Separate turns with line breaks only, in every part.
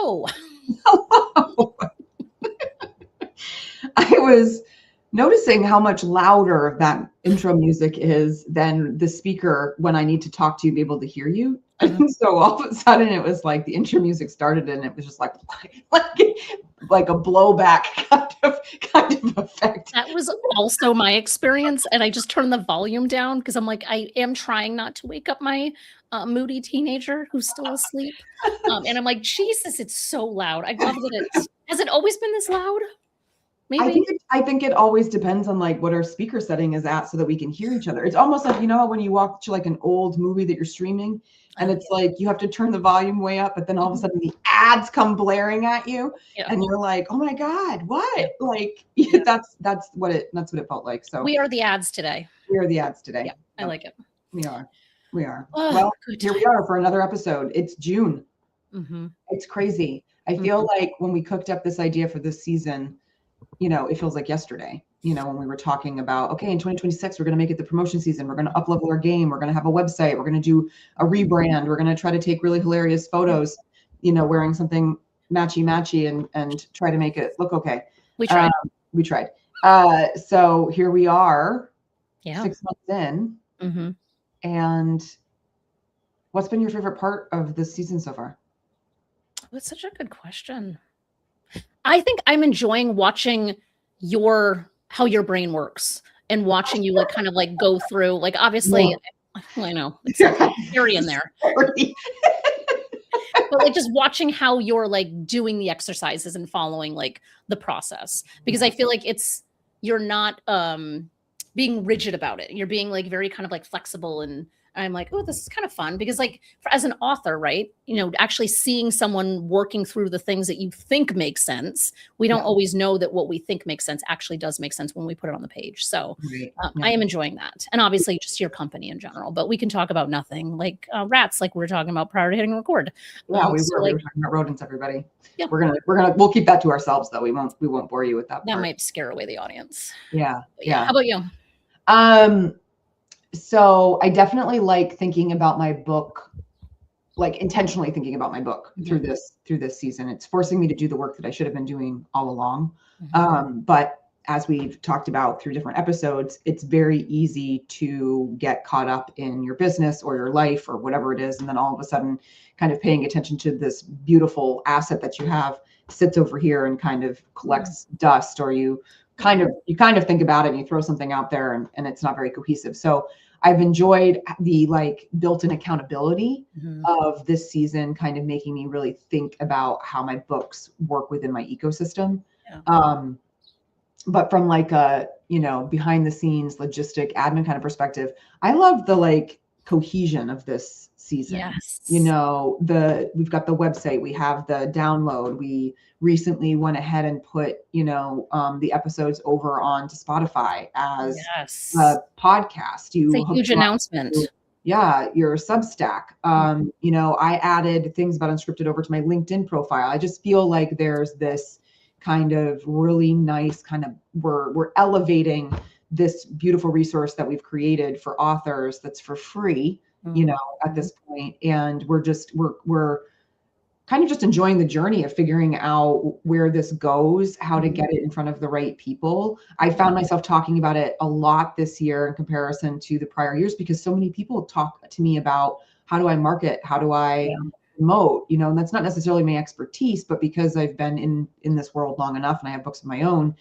hello.
Hello. I was noticing how much louder that intro music is than the speaker when I need to talk to you, be able to hear you. And so all of a sudden it was like the intro music started and it was just like a blowback kind of effect.
That was also my experience. And I just turned the volume down because I'm like, I am trying not to wake up my moody teenager who's still asleep. And I'm like, Jesus, it's so loud. I love that has it always been this loud? Maybe.
I think it always depends on like what our speaker setting is at so that we can hear each other. It's almost like, you know, when you watch like an old movie that you're streaming and it's like you have to turn the volume way up, but then all of a sudden the ads come blaring at you and you're like, oh my God, what? Like that's what it felt like. So
we are the ads today.
We are the ads today.
Yeah, I like it.
We are. Well, here we are for another episode. It's June.
Mm-hmm.
It's crazy. I feel like when we cooked up this idea for this season, you know, it feels like yesterday, you know, when we were talking about, okay, in 2026, we're going to make it the promotion season. We're going to up-level our game. We're going to have a website. We're going to do a rebrand. We're going to try to take really hilarious photos, you know, wearing something matchy and try to make it look okay.
We tried.
So here we are
6
months in.
Mm-hmm.
And what's been your favorite part of this season so far?
That's such a good question. I think I'm enjoying watching how your brain works and watching you like kind of like go through, like obviously I know it's scary in there. But like just watching how you're like doing the exercises and following like the process, because I feel like you're not being rigid about it. You're being like very kind of like flexible, and I'm like, oh, this is kind of fun because like as an author, right, you know, actually seeing someone working through the things that you think make sense, we don't always know that what we think makes sense actually does make sense when we put it on the page. So I am enjoying that. And obviously just your company in general, but we can talk about nothing like rats, like we were talking about prior to hitting record.
Yeah, we were talking about rodents, everybody. Yeah. We'll keep that to ourselves though. We won't bore you with that part.
That might scare away the audience.
Yeah.
How about you?
So I definitely like thinking about my book, like intentionally thinking about my book through this season. It's forcing me to do the work that I should have been doing all along. But as we've talked about through different episodes, it's very easy to get caught up in your business or your life or whatever it is. And then all of a sudden kind of paying attention to this beautiful asset that you have sits over here and kind of collects dust, or you kind of think about it and you throw something out there and it's not very cohesive. So I've enjoyed the like built-in accountability of this season, kind of making me really think about how my books work within my ecosystem. But from like a, you know, behind the scenes logistic admin kind of perspective, I love the like cohesion of this season.
Yes.
You know, we've got the website, we have the download. We recently went ahead and put, you know, the episodes over onto Spotify as a podcast.
It's a huge announcement.
Your Substack. You know, I added things about Unscripted over to my LinkedIn profile. I just feel like there's this kind of really nice kind of, we're elevating this beautiful resource that we've created for authors that's for free, you know, at this point. And we're kind of just enjoying the journey of figuring out where this goes, how to get it in front of the right people. I found myself talking about it a lot this year in comparison to the prior years, because so many people talk to me about how do I market? How do I promote? You know, and that's not necessarily my expertise, but because I've been in this world long enough and I have books of my own,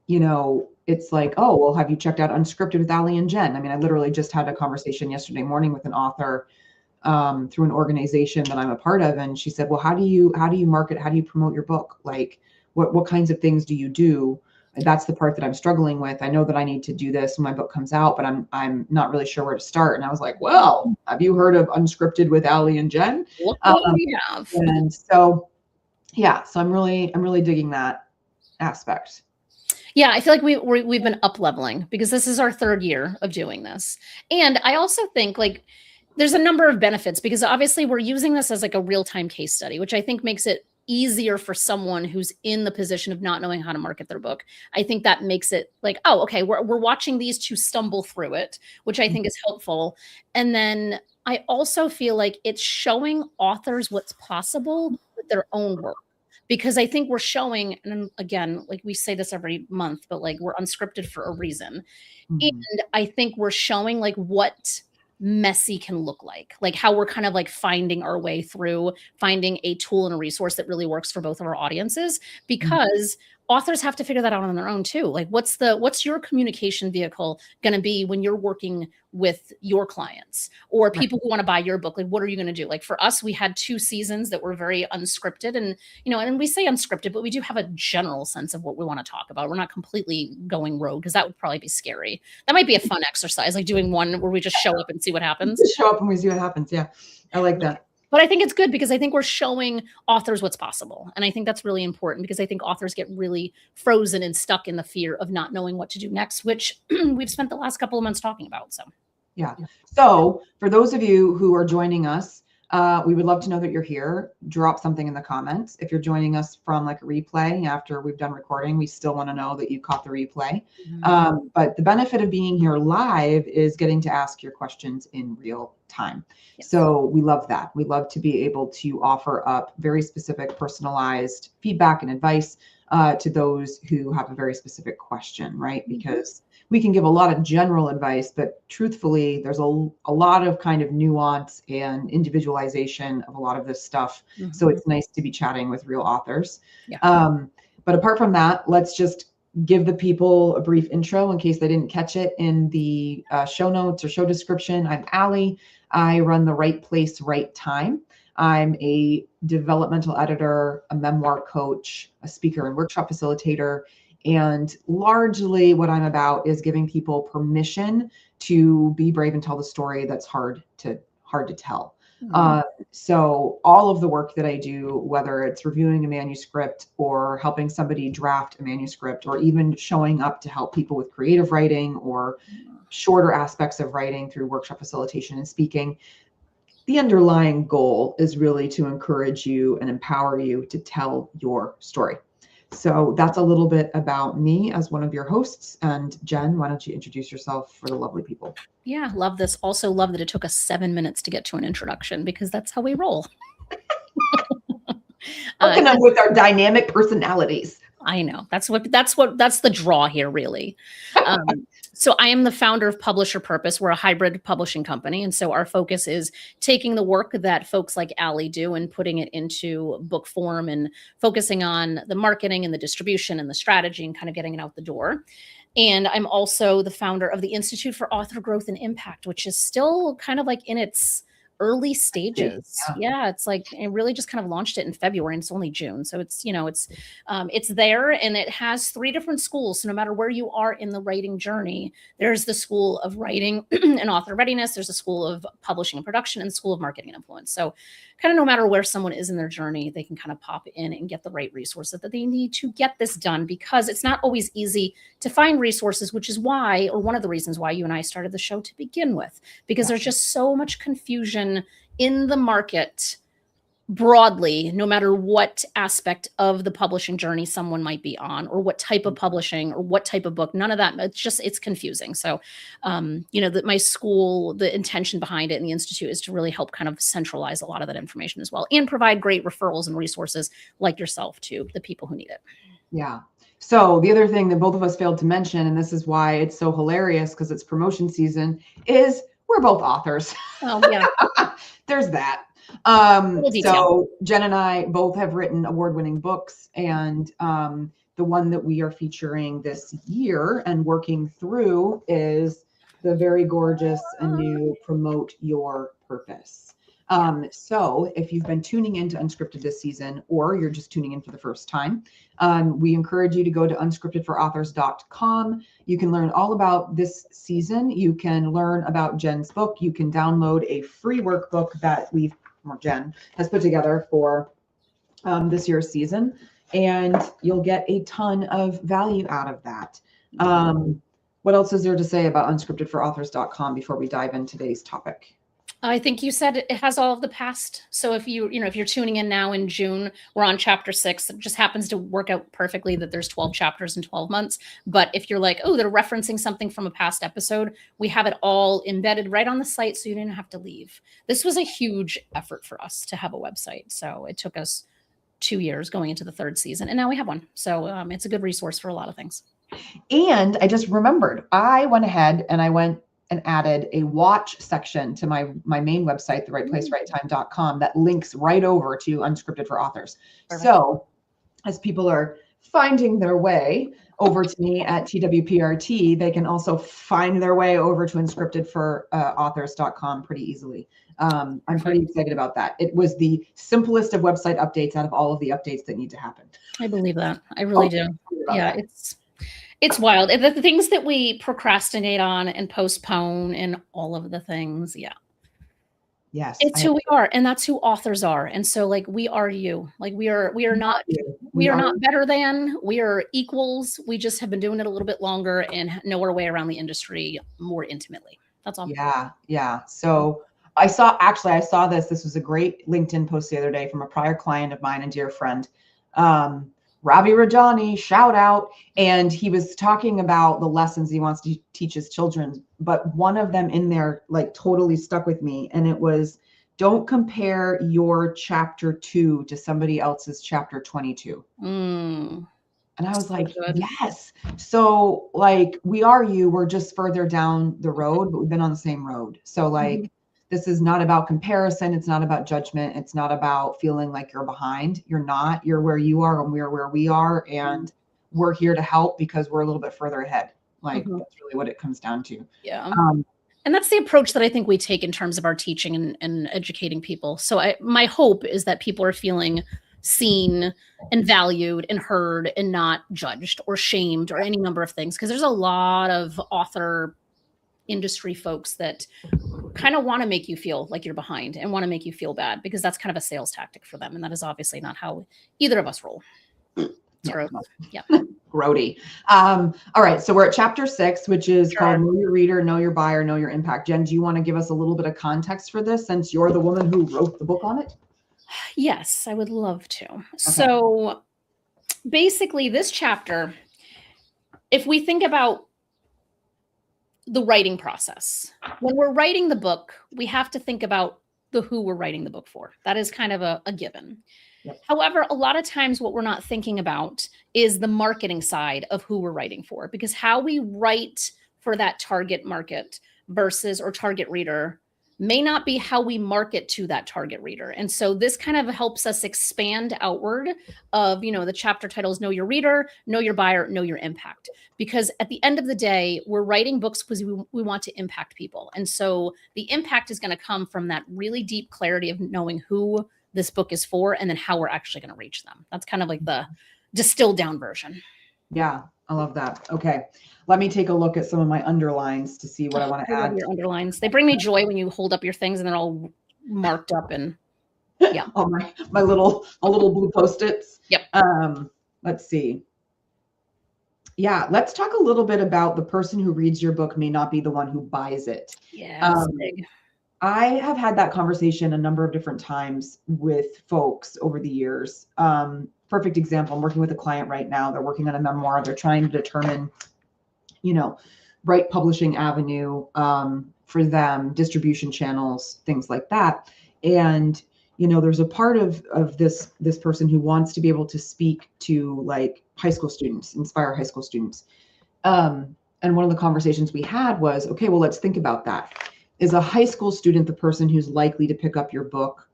you know, it's like, oh, well, have you checked out Unscripted with Ali and Jenn? I mean, I literally just had a conversation yesterday morning with an author through an organization that I'm a part of. And she said, well, how do you market? How do you promote your book? Like what kinds of things do you do? And that's the part that I'm struggling with. I know that I need to do this when my book comes out, but I'm not really sure where to start. And I was like, well, have you heard of Unscripted with Ali and Jenn?
Look what we have.
And so, yeah, so I'm really digging that aspect.
Yeah, I feel like we've been up leveling because this is our third year of doing this. And I also think like there's a number of benefits, because obviously we're using this as like a real-time case study, which I think makes it easier for someone who's in the position of not knowing how to market their book. I think that makes it like, oh, okay, we're watching these two stumble through it, which I think is helpful. And then I also feel like it's showing authors what's possible with their own work. Because I think we're showing, and again, like we say this every month, but like we're unscripted for a reason.
Mhm.
And I think we're showing like what messy can look like how we're kind of like finding our way through finding a tool and a resource that really works for both of our audiences, because authors have to figure that out on their own too. Like what's your communication vehicle going to be when you're working with your clients or
Right.
people who want to buy your book? Like what are you going to do? Like for us, we had 2 seasons that were very unscripted, and and we say unscripted, but we do have a general sense of what we want to talk about. We're not completely going rogue, because that would probably be scary. That might be a fun exercise, like doing one where we just show up and see what happens.
Just show up and we see what happens. Yeah. I like that.
But I think it's good because I think we're showing authors what's possible. And I think that's really important, because I think authors get really frozen and stuck in the fear of not knowing what to do next, which we've spent the last couple of months talking about. So,
yeah. So for those of you who are joining us, we would love to know that you're here. Drop something in the comments. If you're joining us from like a replay after we've done recording, we still want to know that you caught the replay. But the benefit of being here live is getting to ask your questions in real time.
Yes.
So we love that. We love to be able to offer up very specific, personalized feedback and advice to those who have a very specific question, right? Because we can give a lot of general advice, but truthfully, there's a lot of kind of nuance and individualization of a lot of this stuff. So it's nice to be chatting with real authors.
Yeah.
But apart from that, let's just give the people a brief intro in case they didn't catch it in the show notes or show description. I'm Allie. I run the Right Place, Right Time. I'm a developmental editor, a memoir coach, a speaker and workshop facilitator. And largely what I'm about is giving people permission to be brave and tell the story that's hard to tell. So all of the work that I do, whether it's reviewing a manuscript or helping somebody draft a manuscript, or even showing up to help people with creative writing or shorter aspects of writing through workshop facilitation and speaking, the underlying goal is really to encourage you and empower you to tell your story. So that's a little bit about me as one of your hosts. And Jen, why don't you introduce yourself for the lovely people?
Yeah, love this. Also love that it took us 7 minutes to get to an introduction, because that's how we roll.
Hooking them with our dynamic personalities.
I know that's the draw here, really. So I am the founder of Publisher Purpose. We're a hybrid publishing company. And so our focus is taking the work that folks like Allie do and putting it into book form, and focusing on the marketing and the distribution and the strategy and kind of getting it out the door. And I'm also the founder of the Institute for Author Growth and Impact, which is still kind of like in its early stages. Yeah, it's like it really just kind of launched it in February, and it's only June. So it's, it's there, and it has 3 different schools. So no matter where you are in the writing journey, there's the School of Writing and Author Readiness, there's a School of Publishing and Production, and the School of Marketing and Influence. So kind of no matter where someone is in their journey, they can kind of pop in and get the right resources that they need to get this done, because it's not always easy to find resources, which is why, or one of the reasons why you and I started the show to begin with, because there's just so much confusion in the market broadly, no matter what aspect of the publishing journey someone might be on, or what type of publishing or what type of book. None of that. It's confusing. So, that my school, the intention behind it and the Institute is to really help kind of centralize a lot of that information as well, and provide great referrals and resources like yourself to the people who need it.
Yeah. So the other thing that both of us failed to mention, and this is why it's so hilarious because it's promotion season, is we're both authors.
Oh, yeah.
There's that. So Jen and I both have written award-winning books, and the one that we are featuring this year and working through is the very gorgeous and new Promote Your Purpose. So if you've been tuning into Unscripted this season, or you're just tuning in for the first time, we encourage you to go to unscriptedforauthors.com. You can learn all about this season. You can learn about Jen's book. You can download a free workbook that Jen has put together for this year's season, and you'll get a ton of value out of that. What else is there to say about unscriptedforauthors.com before we dive into today's topic?
I think you said it has all of the past. So if you're tuning in now in June, we're on chapter 6. It just happens to work out perfectly that there's 12 chapters in 12 months. But if you're like, oh, they're referencing something from a past episode, we have it all embedded right on the site, so you didn't have to leave. This was a huge effort for us to have a website. So it took us 2 years going into the 3rd season. And now we have one. So it's a good resource for a lot of things.
And I just remembered, I went ahead and I went and added a watch section to my main website, therightplacerightTime.com, that links right over to Unscripted for Authors. Perfect. So as people are finding their way over to me at TWPRT, they can also find their way over to Unscripted for authors.com pretty easily. I'm pretty excited about that. It was the simplest of website updates out of all of the updates that need to happen.
I believe that. I really do. Yeah, it's wild. The things that we procrastinate on and postpone and all of the things. Yeah.
Yes.
It's who we are, and that's who authors are. And so like we are you. Like we are not better than, we are equals. We just have been doing it a little bit longer and know our way around the industry more intimately. That's all.
Yeah. Yeah. So I saw this was a great LinkedIn post the other day from a prior client of mine and dear friend. Ravi Rajani, shout out. And he was talking about the lessons he wants to teach his children. But one of them in there like totally stuck with me. And it was, don't compare your chapter 2 to somebody else's chapter 22. And I was like, yes. So like we're just further down the road, but we've been on the same road. So like, this is not about comparison. It's not about judgment. It's not about feeling like you're behind. You're not. You're where you are and we're where we are. And we're here to help because we're a little bit further ahead. Like that's really what it comes down to.
Yeah. And that's the approach that I think we take in terms of our teaching and educating people. So my hope is that people are feeling seen and valued and heard and not judged or shamed or any number of things. Because there's a lot of author industry folks that kind of want to make you feel like you're behind and want to make you feel bad because that's kind of a sales tactic for them. And that is obviously not how either of us roll. Yeah.
Grody. All right. So we're at chapter 6, which is called Know Your Reader, Know Your Buyer, Know Your Impact. Jen, do you want to give us a little bit of context for this since you're the woman who wrote the book on it?
Yes, I would love to. Okay. So basically this chapter, if we think about the writing process, when we're writing the book, we have to think about the who we're writing the book for. That is kind of a given. Yep. However, a lot of times what we're not thinking about is the marketing side of who we're writing for, because how we write for that target market or target reader may not be how we market to that target reader. And so this kind of helps us expand outward of, the chapter title is Know Your Reader, Know Your Buyer, Know Your Impact. Because at the end of the day, we're writing books because we want to impact people. And so the impact is going to come from that really deep clarity of knowing who this book is for and then how we're actually going to reach them. That's kind of like the distilled down version.
Yeah, I love that. Okay. Let me take a look at some of my underlines to see what I want to add.
Your underlines. They bring me joy when you hold up your things and they're all marked up and yeah.
Oh, my little blue Post-its.
Yep.
Let's see. Yeah, let's talk a little bit about the person who reads your book may not be the one who buys it.
Yeah. Big.
I have had that conversation a number of different times with folks over the years. Perfect example, I'm working with a client right now. They're working on a memoir. They're trying to determine, right publishing avenue for them, distribution channels, things like that. And, there's a part of this person who wants to be able to speak to like high school students, inspire high school students. And one of the conversations we had was, okay, well, let's think about that. Is a high school student the person who's likely to pick up your book,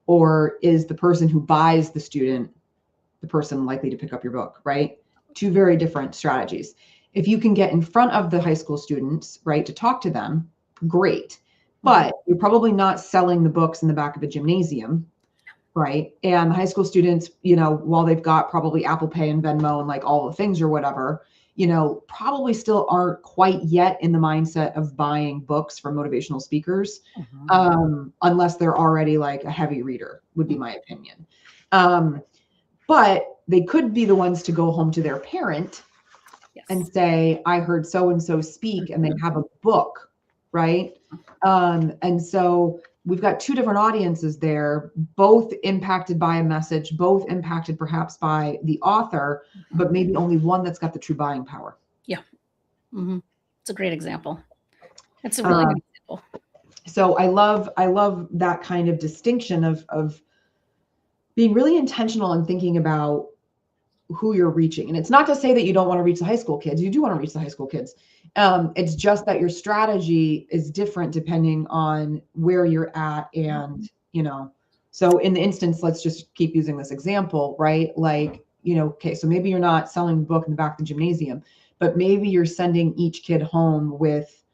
or is the person who buys the student the person likely to pick up your book, right? Two very different strategies. If you can get in front of the high school students, right, to talk to them, great. But you're probably not selling the books in the back of a gymnasium, right? And the high school students, while they've got probably Apple Pay and Venmo and like all the things or whatever, probably still aren't quite yet in the mindset of buying books from motivational speakers, unless they're already like a heavy reader, would be my opinion. But they could be the ones to go home to their parent and say, I heard so-and-so speak, and they have a book, right? And so we've got two different audiences there, both impacted by a message, both impacted perhaps by the author, but maybe only one that's got the true buying power.
Yeah. It's a great example. It's a really good example.
So I love that kind of distinction of being really intentional and thinking about who you're reaching. And it's not to say that you don't want to reach the high school kids. You do want to reach the high school kids. It's just that your strategy is different depending on where you're at. And, so in the instance, let's just keep using this example, right? Like, okay, so maybe you're not selling the book in the back of the gymnasium, but maybe you're sending each kid home with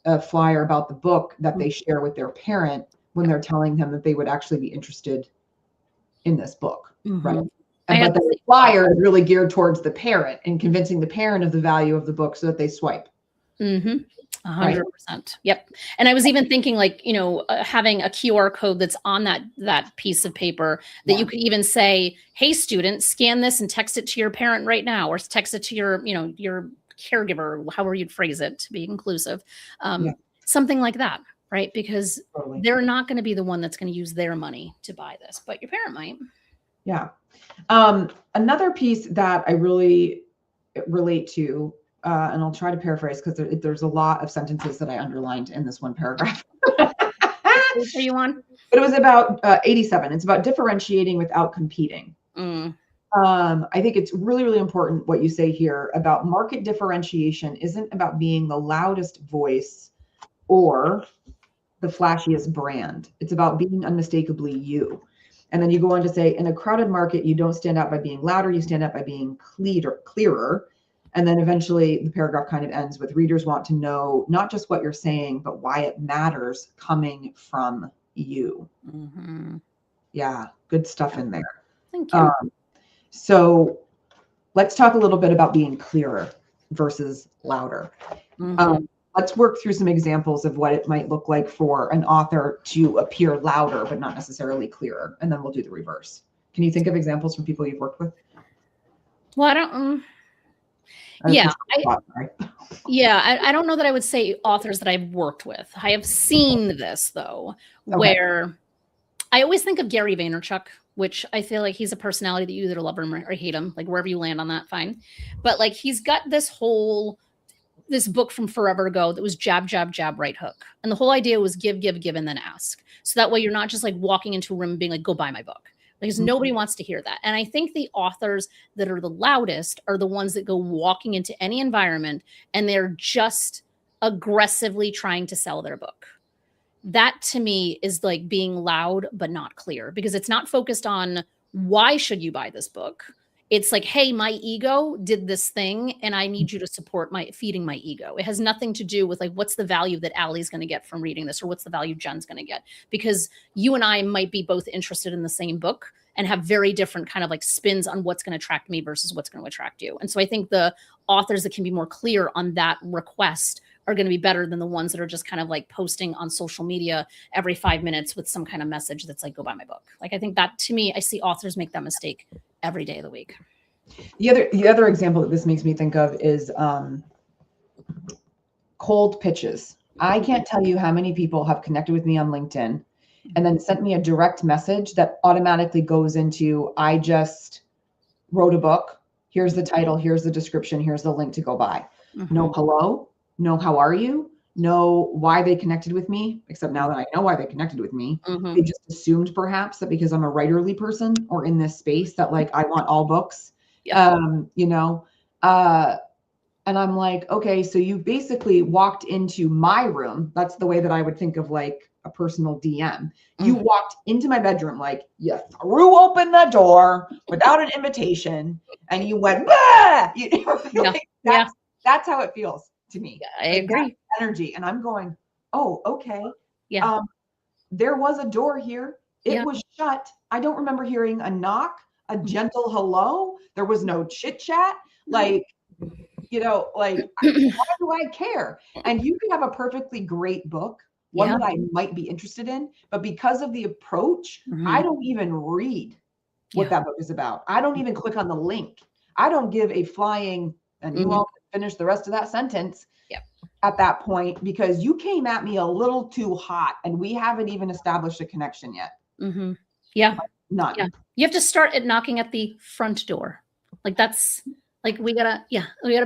a flyer about the book that they share with their parent when they're telling them that they would actually be interested in this book, right? But the flyer is really geared towards the parent and convincing the parent of the value of the book so that they swipe.
100%. Yep. And I was even thinking like, having a QR code that's on that piece of paper that you could even say, hey, student, scan this and text it to your parent right now, or text it to your, your caregiver, however you'd phrase it to be inclusive. Something like that, right? Because they're not going to be the one that's going to use their money to buy this, but your parent might.
Yeah. Another piece that I really relate to, and I'll try to paraphrase because there's a lot of sentences that I underlined in this one paragraph.
What are you on?
But it was about 87. It's about differentiating without competing. I think it's really, really important what you say here about market differentiation isn't about being the loudest voice or the flashiest brand. It's about being unmistakably you. And then you go on to say, in a crowded market, you don't stand out by being louder, you stand out by being clearer. And then eventually the paragraph kind of ends with, readers want to know not just what you're saying, but why it matters coming from you. Yeah, good stuff in there.
Thank you.
So let's talk a little bit about being clearer versus louder. Let's work through some examples of what it might look like for an author to appear louder, but not necessarily clearer. And then we'll do the reverse. Can you think of examples from people you've worked with?
Well, I don't. I don't know that I would say authors that I've worked with. I have seen this though, where I always think of Gary Vaynerchuk, which I feel like he's a personality that you either love him or hate him, like wherever you land on that, fine. But like, he's got this book from forever ago that was jab, jab, jab, right hook. And the whole idea was give, and then ask. So that way you're not just like walking into a room and being like, go buy my book. Because nobody wants to hear that. And I think the authors that are the loudest are the ones that go walking into any environment and they're just aggressively trying to sell their book. That to me is like being loud, but not clear, because it's not focused on why should you buy this book. It's like, hey, my ego did this thing and I need you to support feeding my ego. It has nothing to do with like, what's the value that Allie's going to get from reading this, or what's the value Jen's going to get, because you and I might be both interested in the same book and have very different kind of like spins on what's going to attract me versus what's going to attract you. And so I think the authors that can be more clear on that request are going to be better than the ones that are just kind of like posting on social media every 5 minutes with some kind of message that's like, go buy my book. Like, I think that, to me, I see authors make that mistake every day of the week.
The other example that this makes me think of is cold pitches. I can't tell you how many people have connected with me on LinkedIn and then sent me a direct message that automatically goes into, I just wrote a book. Here's the title. Here's the description. Here's the link to go buy. No hello. No, how are you? No, why they connected with me, except now that I know why they connected with me. They just assumed perhaps that because I'm a writerly person or in this space that like, I want all books, and I'm like, okay, so you basically walked into my room. That's the way that I would think of like a personal DM. You walked into my bedroom, like you threw open the door without an invitation and you went, bah! That's how it feels to me.
I agree.
Energy. And I'm going, oh, okay. Yeah. There was a door here. It was shut. I don't remember hearing a knock, a gentle hello. There was no chit chat. Like, why do I care? And you could have a perfectly great book, one that I might be interested in, but because of the approach, I don't even read what that book is about. I don't even click on the link. I don't give a flying, and you all can finish the rest of that sentence at that point, because you came at me a little too hot and we haven't even established a connection yet.
None.
Yeah.
You have to start at knocking at the front door. Like that's like, we gotta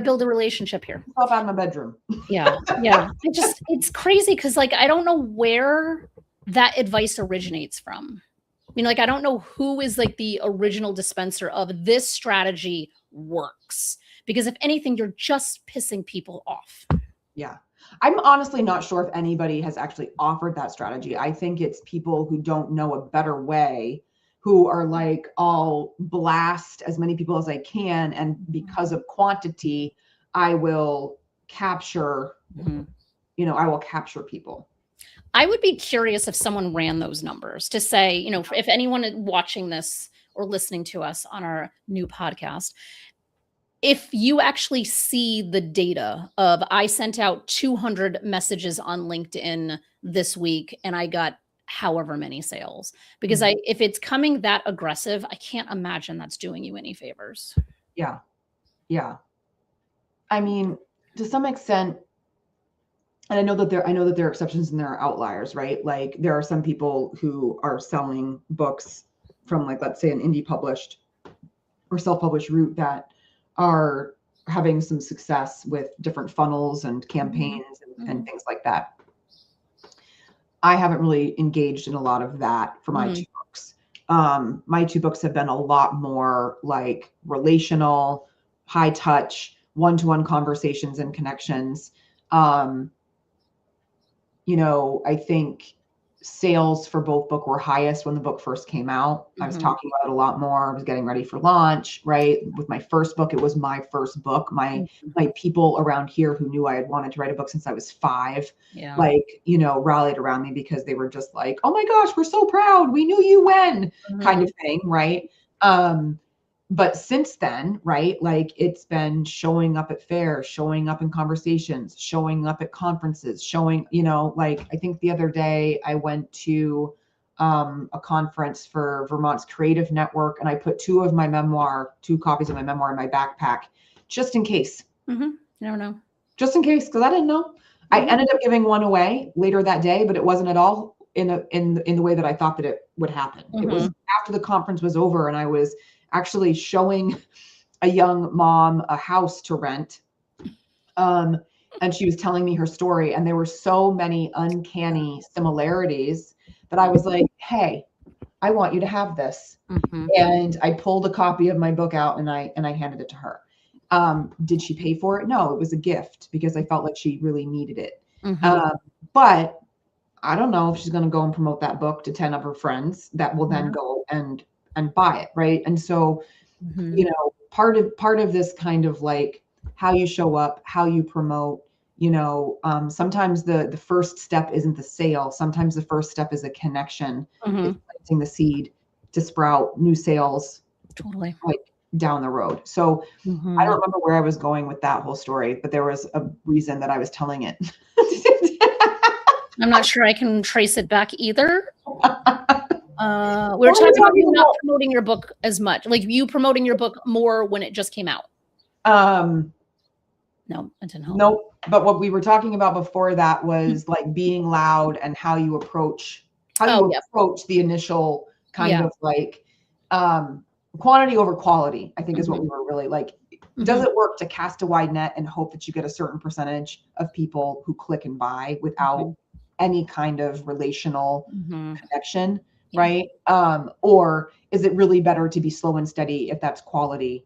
build a relationship here.
Myself out of my bedroom.
It's crazy. Cause like, I don't know where that advice originates from. mean, like, I don't know who is like the original dispenser of this strategy works, because if anything, you're just pissing people off.
Yeah. I'm honestly not sure if anybody has actually offered that strategy. I think it's people who don't know a better way, who are like, I'll blast as many people as I can. And because of quantity, I will capture, I will capture people.
I would be curious if someone ran those numbers to say, if anyone watching this or listening to us on our new podcast, if you actually see the data of I sent out 200 messages on LinkedIn this week and I got however many sales, because if it's coming that aggressive, I can't imagine that's doing you any favors.
Yeah. Yeah. I mean, to some extent, and I know that there are exceptions and there are outliers, right? Like there are some people who are selling books from, like, let's say an indie published or self-published route that are having some success with different funnels and campaigns and things like that. I haven't really engaged in a lot of that for my 2 books. My 2 books have been a lot more like relational, high touch, one-to-one conversations and connections. I think sales for both books were highest when the book first came out. I was talking about it a lot more. I was getting ready for launch, right? With my first book, it was my first book. My people around here who knew I had wanted to write a book since I was 5, rallied around me because they were just like, oh my gosh, we're so proud. We knew you when, kind of thing, right? But since then, right, like it's been showing up at fairs, showing up in conversations, showing up at conferences, like I think the other day I went to a conference for Vermont's Creative Network, and I put 2 copies of my memoir in my backpack, just in case.
I don't know.
Just in case, because I didn't know. I ended up giving one away later that day, but it wasn't at all in the way that I thought that it would happen. It was after the conference was over, and I was actually showing a young mom a house to rent. And she was telling me her story, and there were so many uncanny similarities that I was like, hey, I want you to have this. And I pulled a copy of my book out and I handed it to her. Did she pay for it? No, it was a gift because I felt like she really needed it. But I don't know if she's going to go and promote that book to 10 of her friends that will then go and buy it, right? And so, part of this kind of like how you show up, how you promote, sometimes the first step isn't the sale. Sometimes the first step is a connection. It's planting the seed to sprout new sales,
totally,
like down the road. So I don't remember where I was going with that whole story, but there was a reason that I was telling it.
I'm not sure I can trace it back either. We're talking about you not promoting your book as much, like you promoting your book more when it just came out. No, it didn't help.
Nope. But what we were talking about before that was like being loud and how you approach the initial kind of like quantity over quality, I think is what we were really like. Does it work to cast a wide net and hope that you get a certain percentage of people who click and buy without any kind of relational connection? Right. Or is it really better to be slow and steady if that's quality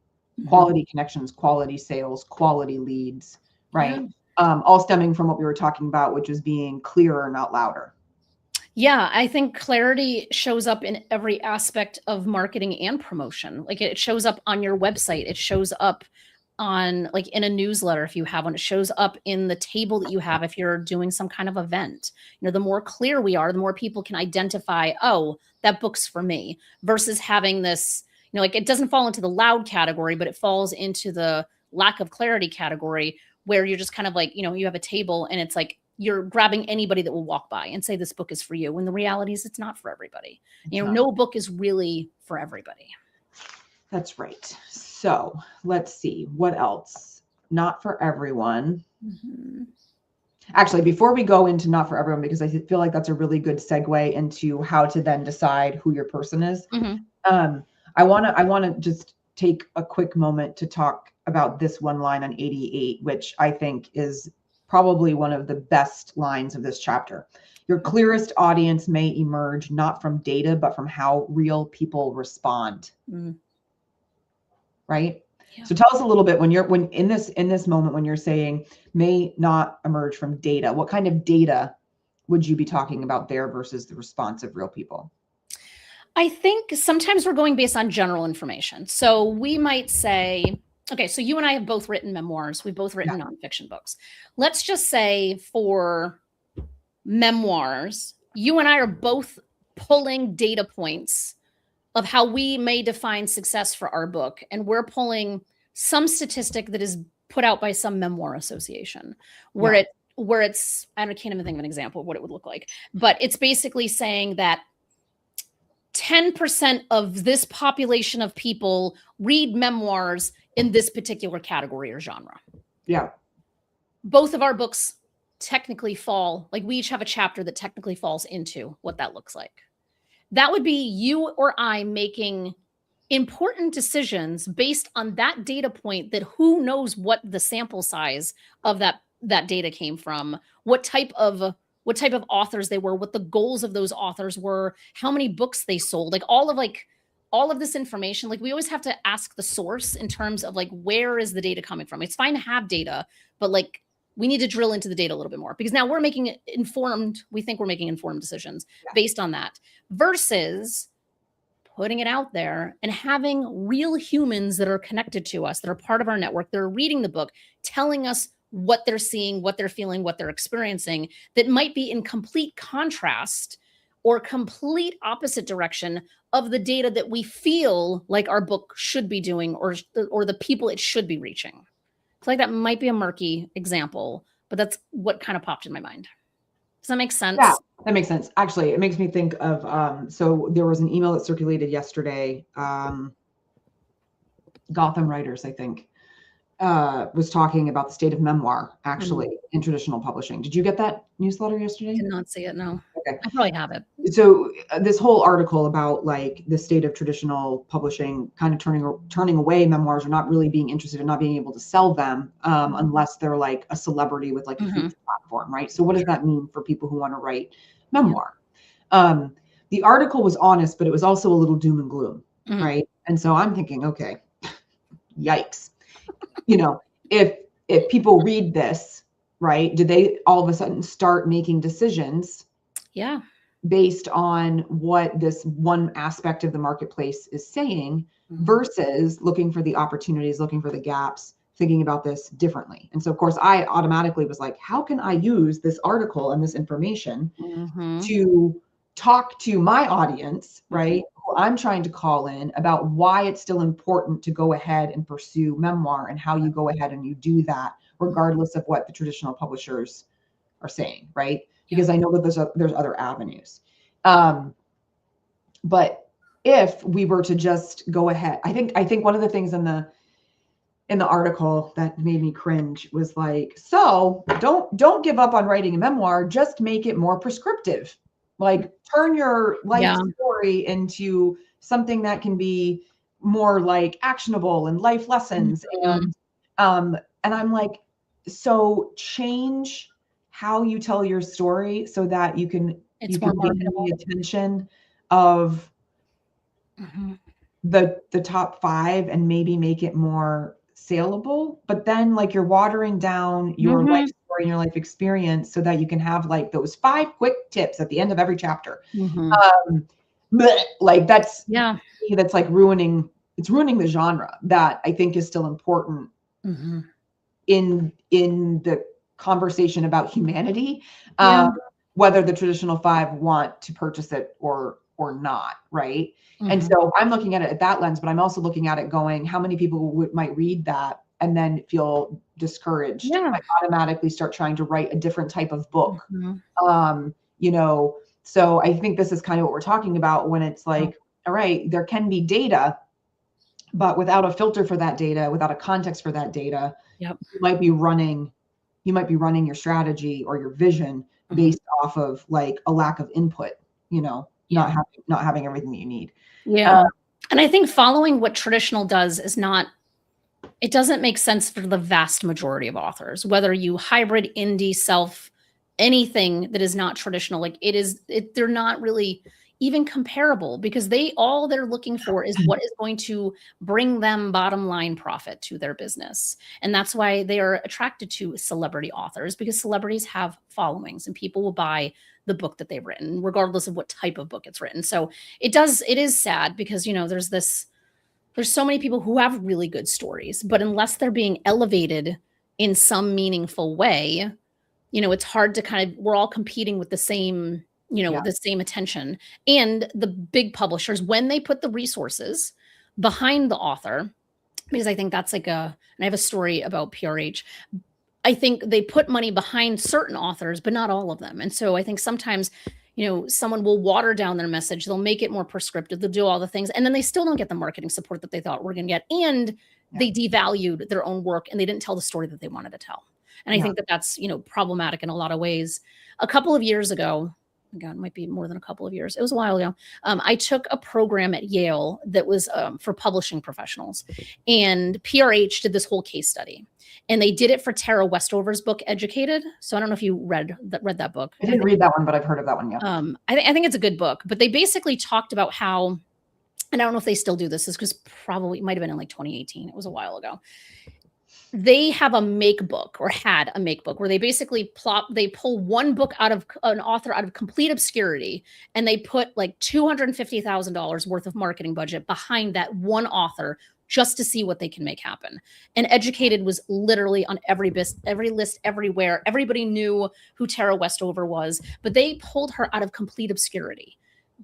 connections, quality sales, quality leads, right? All stemming from what we were talking about, which is being clearer, not louder.
Yeah, I think clarity shows up in every aspect of marketing and promotion. Like it shows up on your website. It shows up on like in a newsletter if you have one. It shows up in the table that you have if you're doing some kind of event. The more clear we are, the more people can identify, oh, that book's for me, versus having this, like it doesn't fall into the loud category, but it falls into the lack of clarity category where you're just kind of like, you have a table and it's like you're grabbing anybody that will walk by and say this book is for you, when the reality is it's not for everybody. No book is really for everybody.
That's right. So let's see what else. Not for everyone. Actually, before we go into not for everyone, because I feel like that's a really good segue into how to then decide who your person is. I want to just take a quick moment to talk about this one line on 88, which I think is probably one of the best lines of this chapter. Your clearest audience may emerge not from data, but from how real people respond. Right? Yeah. So tell us a little bit when in this moment, when you're saying may not emerge from data, what kind of data would you be talking about there versus the response of real people?
I think sometimes we're going based on general information. So we might say, okay, so you and I have both written memoirs. We've both written nonfiction books. Let's just say for memoirs, you and I are both pulling data points of how we may define success for our book. And we're pulling some statistic that is put out by some memoir association where it's, I can't even think of an example of what it would look like, but it's basically saying that 10% of this population of people read memoirs in this particular category or genre.
Yeah.
Both of our books technically fall, like we each have a chapter that technically falls into what that looks like. That would be you or I making important decisions based on that data point, that who knows what the sample size of that data came from, what type of authors they were, what the goals of those authors were, how many books they sold, like all of this information. Like we always have to ask the source in terms of like, where is the data coming from? It's fine to have data, but like we need to drill into the data a little bit more, because now we're making informed decisions based on that, versus putting it out there and having real humans that are connected to us, that are part of our network, they're reading the book, telling us what they're seeing, what they're feeling, what they're experiencing, that might be in complete contrast or complete opposite direction of the data that we feel like our book should be doing, or the people it should be reaching. I feel like that might be a murky example, but that's what kind of popped in my mind. Does that make sense?
Yeah, that makes sense. Actually, it makes me think of, so there was an email that circulated yesterday, Gotham Writers, I think, was talking about the state of memoir, actually, in traditional publishing. Did you get that newsletter yesterday?
Did not see it, no.
Okay.
I probably have it.
So this whole article about like the state of traditional publishing kind of turning away memoirs, or not really being interested in not being able to sell them unless they're like a celebrity with like a huge platform, right? So what does that mean for people who want to write memoir? The article was honest, but it was also a little doom and gloom, right? And so I'm thinking, okay, yikes. You know, if people read this, right, do they all of a sudden start making decisions based on what this one aspect of the marketplace is saying versus looking for the opportunities, looking for the gaps, thinking about this differently? And so of course I automatically was like, how can I use this article and this information to talk to my audience, right, who I'm trying to call in, about why it's still important to go ahead and pursue memoir, and how you go ahead and you do that regardless of what the traditional publishers are saying, right? Because I know that there's other avenues. But if we were to just go ahead, I think one of the things in the article that made me cringe was like, so don't give up on writing a memoir, just make it more prescriptive. Like turn your life story into something that can be more like actionable and life lessons. And I'm like, so change how you tell your story so that you can gain the attention of the top 5 and maybe make it more saleable. But then like you're watering down your life story and your life experience so that you can have like those 5 quick tips at the end of every chapter. Like that's like ruining the genre that I think is still important in the conversation about humanity, whether the traditional 5 want to purchase it or not, right? And so I'm looking at it at that lens, but I'm also looking at it going, how many people might read that and then feel discouraged? Might automatically start trying to write a different type of book. You know, so I think this is kind of what we're talking about when it's like, all right, there can be data, but without a filter for that data, without a context for that data, you might be running your strategy or your vision based off of like a lack of input, you know, not having everything that you need.
And I think following what traditional does is it doesn't make sense for the vast majority of authors, whether you hybrid, indie, self, anything that is not traditional. Like they're not really even comparable, because all they're looking for is what is going to bring them bottom line profit to their business. And that's why they are attracted to celebrity authors, because celebrities have followings and people will buy the book that they've written, regardless of what type of book it's written. So it is sad, because, there's so many people who have really good stories, but unless they're being elevated in some meaningful way, it's hard to we're all competing with the same, the same attention. And the big publishers, when they put the resources behind the author, because I think that's and I have a story about PRH. I think they put money behind certain authors, but not all of them. And so I think sometimes, someone will water down their message. They'll make it more prescriptive. They'll do all the things. And then they still don't get the marketing support that they thought we're going to get. And they devalued their own work, and they didn't tell the story that they wanted to tell. And I think that that's, problematic in a lot of ways. A couple of years ago, God, it might be more than a couple of years. It was a while ago. I took a program at Yale that was for publishing professionals, and PRH did this whole case study, and they did it for Tara Westover's book, Educated. So I don't know if you read that book.
I didn't read that one, but I've heard of that one. Yeah.
I think it's a good book, but they basically talked about how, and I don't know if they still do this, because probably it might have been in like 2018. It was a while ago. They have a make book, or had a make book, where they basically pull one book out of an author out of complete obscurity, and they put like $250,000 worth of marketing budget behind that one author just to see what they can make happen. And Educated was literally on every list, everywhere. Everybody knew who Tara Westover was, but they pulled her out of complete obscurity,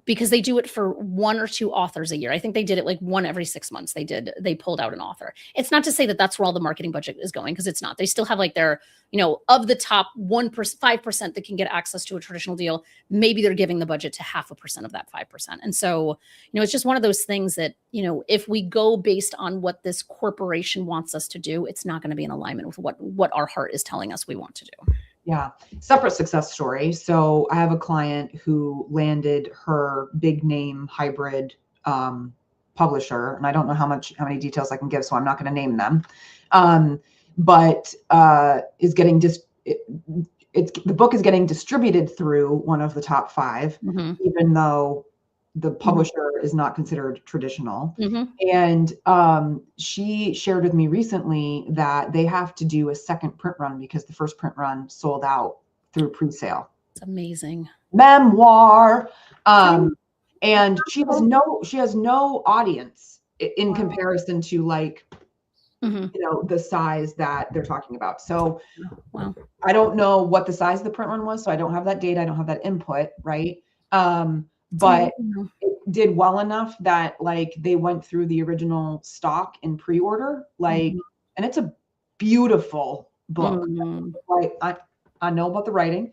because they do it for one or two authors a year. I think they did it like one every 6 months. They pulled out an author. It's not to say that that's where all the marketing budget is going, because it's not. They still have like their, of the top 1%, 5% that can get access to a traditional deal, maybe they're giving the budget to 0.5% of that 5%. And so, it's just one of those things that, if we go based on what this corporation wants us to do, it's not going to be in alignment with what our heart is telling us we want to do.
Yeah. Separate success story. So I have a client who landed her big name hybrid publisher, and I don't know how many details I can give, so I'm not going to name them. But is getting the book is getting distributed through one of the top 5, even though the publisher is not considered traditional. And she shared with me recently that they have to do a second print run because the first print run sold out through pre-sale.
It's amazing.
Memoir. And she has no audience in comparison to like, the size that they're talking about. So I don't know what the size of the print run was. So I don't have that data. I don't have that input. Right. But it did well enough that like they went through the original stock in pre-order, like, and it's a beautiful book. Like I know about the writing.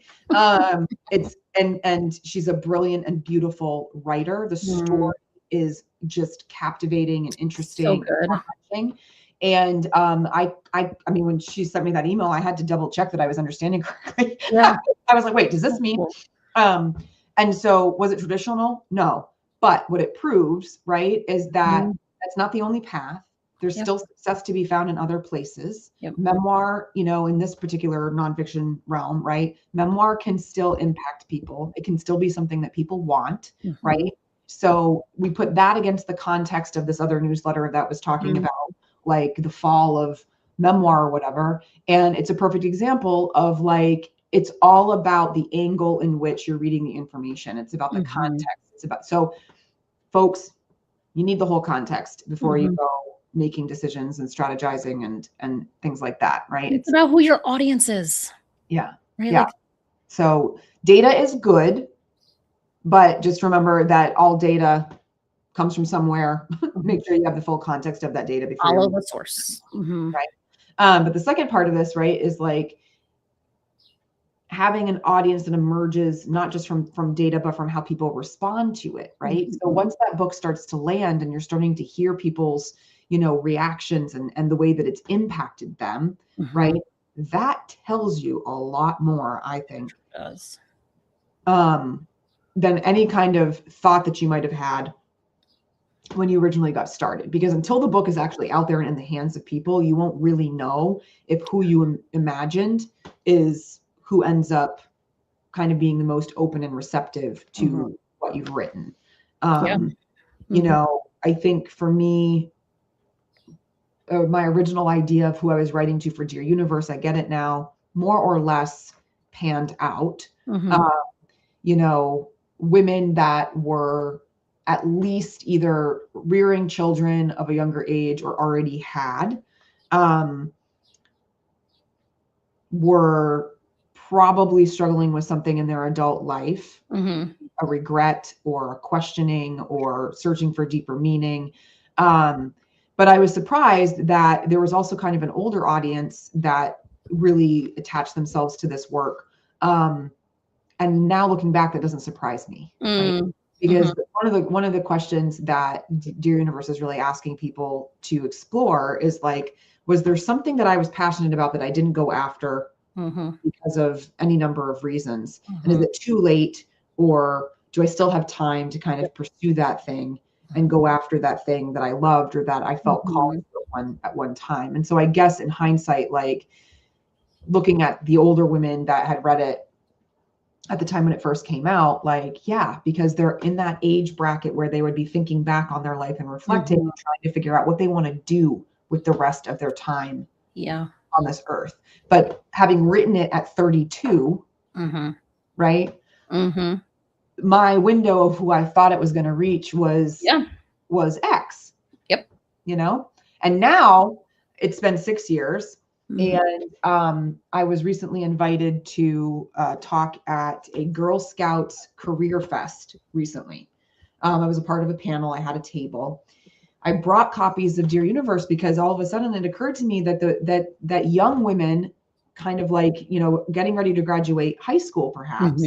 It's and she's a brilliant and beautiful writer. The story is just captivating and interesting.
So good.
And I mean, when she sent me that email, I had to double check that I was understanding correctly.
Yeah.
I was like, wait, does this mean? And so was it traditional? No. But what it proves, right, is that that's not the only path. There's still success to be found in other places. Memoir, in this particular nonfiction realm, right? Memoir can still impact people. It can still be something that people want, right? So we put that against the context of this other newsletter that was talking about like the fall of memoir or whatever. And it's a perfect example of like, it's all about the angle in which you're reading the information. It's about the context. So folks, you need the whole context before you go making decisions and strategizing and things like that, right?
It's about who your audience is.
Yeah.
Right?
Yeah. So data is good, but just remember that all data comes from somewhere. Make sure you have the full context of that data before
follow the source.
Right. But the second part of this, right, is like having an audience that emerges not just from data, but from how people respond to it, right? So once that book starts to land and you're starting to hear people's, reactions and the way that it's impacted them, right? That tells you a lot more, I think,
It does.
Than any kind of thought that you might have had when you originally got started. Because until the book is actually out there and in the hands of people, you won't really know if who you imagined is who ends up kind of being the most open and receptive to what you've written. You know, I think for me, my original idea of who I was writing to for Dear Universe, I get it now, more or less panned out. You know, women that were at least either rearing children of a younger age or already had, were probably struggling with something in their adult life, a regret or a questioning or searching for deeper meaning. But I was surprised that there was also kind of an older audience that really attached themselves to this work. And now looking back, that doesn't surprise me, right? Because one of the questions that Dear Universe is really asking people to explore is like, was there something that I was passionate about that I didn't go after because of any number of reasons? And is it too late, or do I still have time to kind of pursue that thing and go after that thing that I loved or that I felt called to at one time? And so I guess in hindsight, like looking at the older women that had read it at the time when it first came out, like, yeah, because they're in that age bracket where they would be thinking back on their life and reflecting and trying to figure out what they want to do with the rest of their time on this earth. But having written it at 32, right? My window of who I thought it was going to reach was X. You know? And now it's been 6 years. And I was recently invited to talk at a Girl Scouts Career Fest recently. I was a part of a panel. I had a table. I brought copies of Dear Universe because all of a sudden it occurred to me that that young women, kind of like, you know, getting ready to graduate high school, perhaps,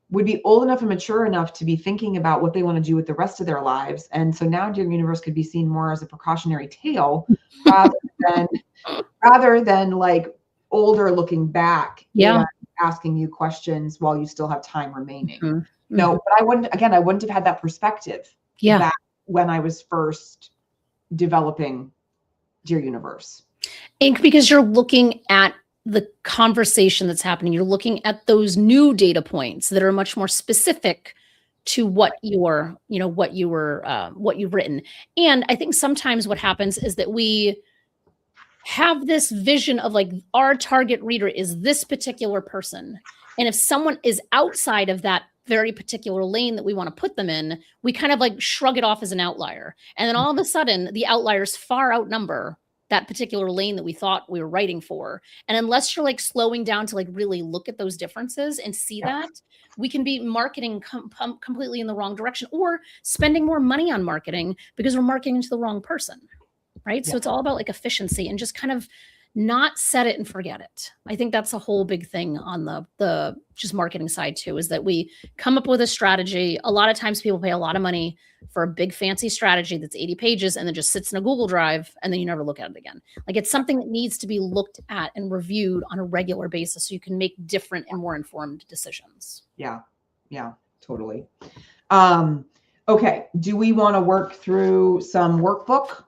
would be old enough and mature enough to be thinking about what they want to do with the rest of their lives. And so now Dear Universe could be seen more as a precautionary tale rather than like older looking back and asking you questions while you still have time remaining. No, but I wouldn't have had that perspective back when I was first developing Dear Universe.
And because you're looking at the conversation that's happening, you're looking at those new data points that are much more specific to what you're, you know, what you've written. And I think sometimes what happens is that we have this vision of like our target reader is this particular person. And if someone is outside of that very particular lane that we want to put them in, we kind of like shrug it off as an outlier. And then all of a sudden the outliers far outnumber that particular lane that we thought we were writing for. And unless you're like slowing down to like really look at those differences and see that, we can be marketing completely in the wrong direction, or spending more money on marketing because we're marketing to the wrong person, right? So it's all about like efficiency and just kind of not set it and forget it. I think that's a whole big thing on the just marketing side too, is that we come up with a strategy. A lot of times people pay a lot of money for a big fancy strategy that's 80 pages and then just sits in a Google Drive and then you never look at it again. Like it's something that needs to be looked at and reviewed on a regular basis so you can make different and more informed decisions.
Yeah, totally. Okay, do we want to work through some workbook?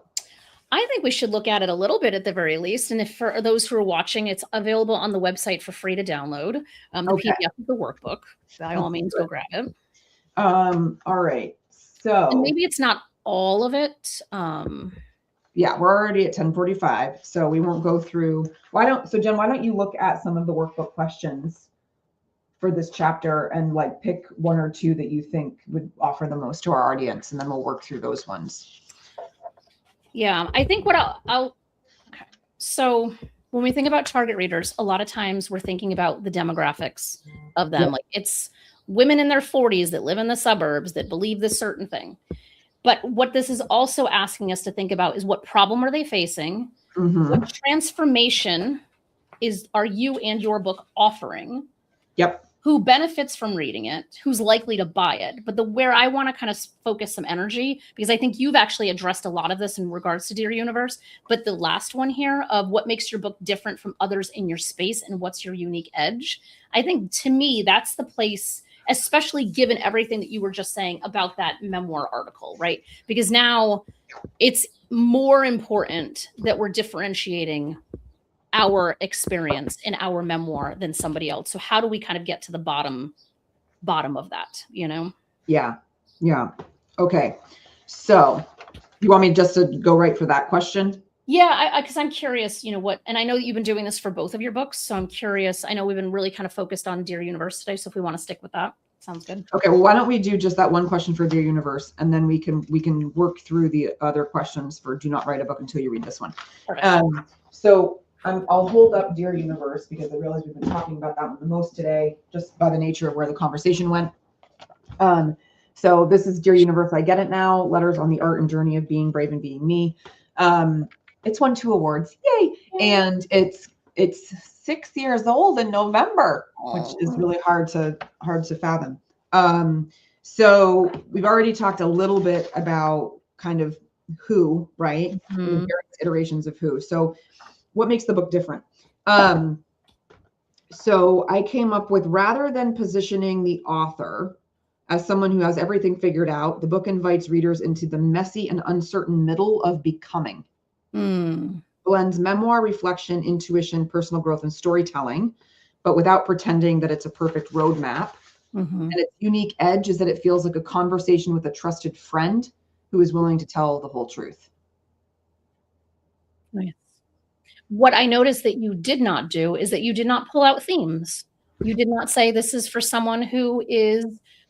I think we should look at it a little bit at the very least. And if for those who are watching, it's available on the website for free to download. The PDF of the workbook. By all means, go grab it.
All right. So
and maybe it's not all of it.
Yeah, we're already at 10:45, so we won't go through. Jen, why don't you look at some of the workbook questions for this chapter and like pick one or two that you think would offer the most to our audience, and then we'll work through those ones.
Yeah, I think what okay. So when we think about target readers, a lot of times we're thinking about the demographics of them. Like it's women in their 40s that live in the suburbs that believe this certain thing. But what this is also asking us to think about is what problem are they facing? What transformation are you and your book offering? Who benefits from reading it? Who's likely to buy it? But where I want to kind of focus some energy, because I think you've actually addressed a lot of this in regards to Dear Universe, but the last one here of what makes your book different from others in your space and what's your unique edge. I think to me, that's the place, especially given everything that you were just saying about that memoir article, right? Because now it's more important that we're differentiating our experience in our memoir than somebody else. So how do we kind of get to the bottom of that, you know?
Yeah. Yeah. Okay. So you want me just to go right for that question?
Yeah, because I'm curious, you know, what, and I know that you've been doing this for both of your books, so I'm curious. I know we've been really kind of focused on Dear Universe today, so if we want to stick with that, sounds good.
Okay, well, why don't we do just that one question for Dear Universe, and then we can work through the other questions for Do Not Write a Book Until You Read This one. So I'll hold up Dear Universe because I realize we've been talking about that one the most today, just by the nature of where the conversation went. So this is Dear Universe, I Get It Now, Letters on the Art and Journey of Being Brave and Being Me. It's won 2 awards, yay! And it's 6 years old in November, which is really hard to fathom. So we've already talked a little bit about kind of who, right? The various iterations of who. So what makes the book different? So I came up with, rather than positioning the author as someone who has everything figured out, the book invites readers into the messy and uncertain middle of becoming. Blends memoir, reflection, intuition, personal growth, and storytelling, but without pretending that it's a perfect roadmap. And its unique edge is that it feels like a conversation with a trusted friend who is willing to tell the whole truth.
Nice. What I noticed that you did not do is that you did not pull out themes. You did not say this is for someone who is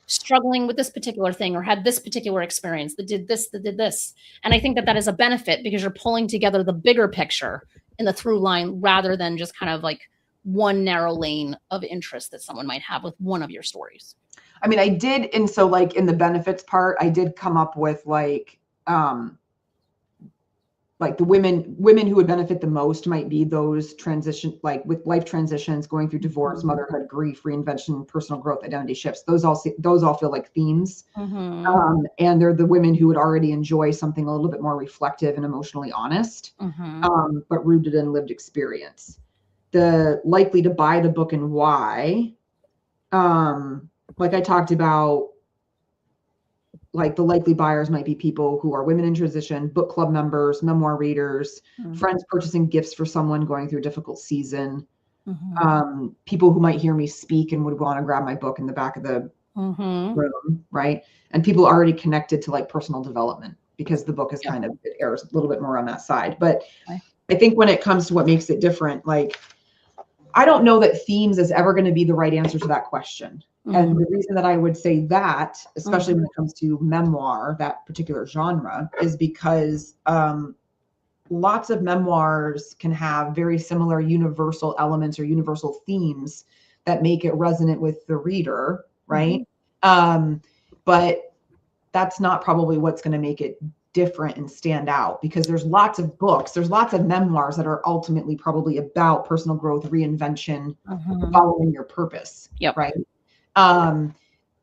struggling with this particular thing or had this particular experience that did this, that did this. And I think that that is a benefit because you're pulling together the bigger picture in the through line rather than just kind of like one narrow lane of interest that someone might have with one of your stories.
I mean, I did, and so like in the benefits part, I did come up with like the women who would benefit the most might be those transition, like with life transitions, going through divorce, motherhood, grief, reinvention, personal growth, identity shifts. Those all feel like themes. And they're the women who would already enjoy something a little bit more reflective and emotionally honest, but rooted in lived experience. The likely to buy the book and why, like I talked about, like the likely buyers might be people who are women in transition, book club members, memoir readers, friends purchasing gifts for someone going through a difficult season, people who might hear me speak and would want to grab my book in the back of the room, right? And people already connected to like personal development because the book is kind of, it airs a little bit more on that side. But I think when it comes to what makes it different, like, I don't know that themes is ever going to be the right answer to that question. And the reason that I would say that, especially when it comes to memoir, that particular genre, is because lots of memoirs can have very similar universal elements or universal themes that make it resonant with the reader, right? But that's not probably what's going to make it different and stand out, because there's lots of books, there's lots of memoirs that are ultimately probably about personal growth, reinvention, following your purpose, right?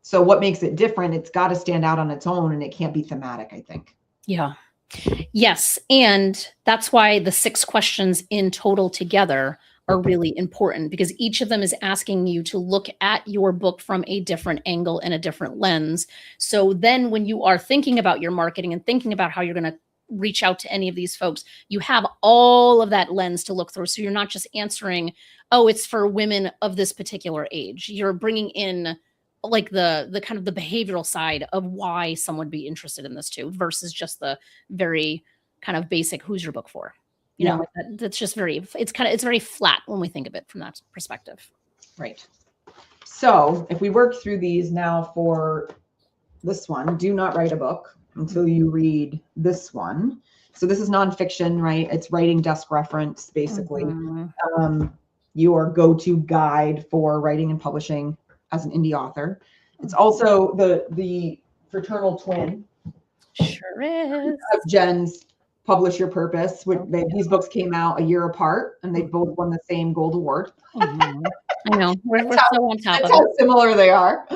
So what makes it different? It's got to stand out on its own, and it can't be thematic, I think.
Yeah. Yes. And that's why the 6 questions in total together are really important, because each of them is asking you to look at your book from a different angle and a different lens. So then when you are thinking about your marketing and thinking about how you're going to reach out to any of these folks, you have all of that lens to look through. So you're not just answering, oh, it's for women of this particular age. You're bringing in like the kind of the behavioral side of why someone would be interested in this too, versus just the very kind of basic, who's your book for? You know, that's just it's very flat when we think of it from that perspective.
Right. So if we work through these now for this one, do not write a book until you read this one. So this is nonfiction, right? It's writing desk reference, basically. Your go-to guide for writing and publishing as an indie author. It's also the fraternal twin.
Sure is.
Of Jenn's Publish Your Purpose. These books came out a year apart, and they both won the same gold award.
I know. We're so on top of it.
That's how similar they are,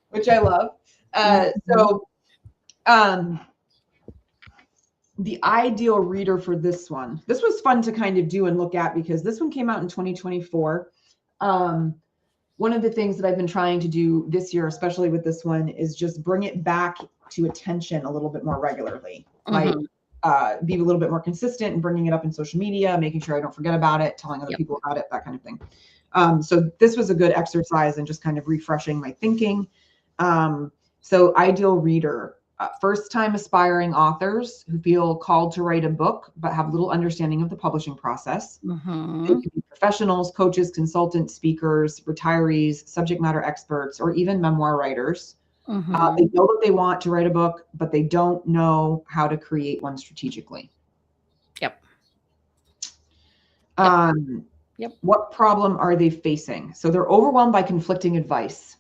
which I love. The ideal reader for this one. This was fun to kind of do and look at because this one came out in 2024. One of the things that I've been trying to do this year, especially with this one, is just bring it back to attention a little bit more regularly. Like be a little bit more consistent in bringing it up in social media, making sure I don't forget about it, telling other
Yep.
people about it, that kind of thing. So this was a good exercise in just kind of refreshing my thinking. So ideal reader, first-time aspiring authors who feel called to write a book but have little understanding of the publishing process.
Mm-hmm.
It could be professionals, coaches, consultants, speakers, retirees, subject matter experts, or even memoir writers.
Mm-hmm.
They know that they want to write a book, but they don't know how to create one strategically.
Yep.
Yep. What problem are they facing? So they're overwhelmed by conflicting advice.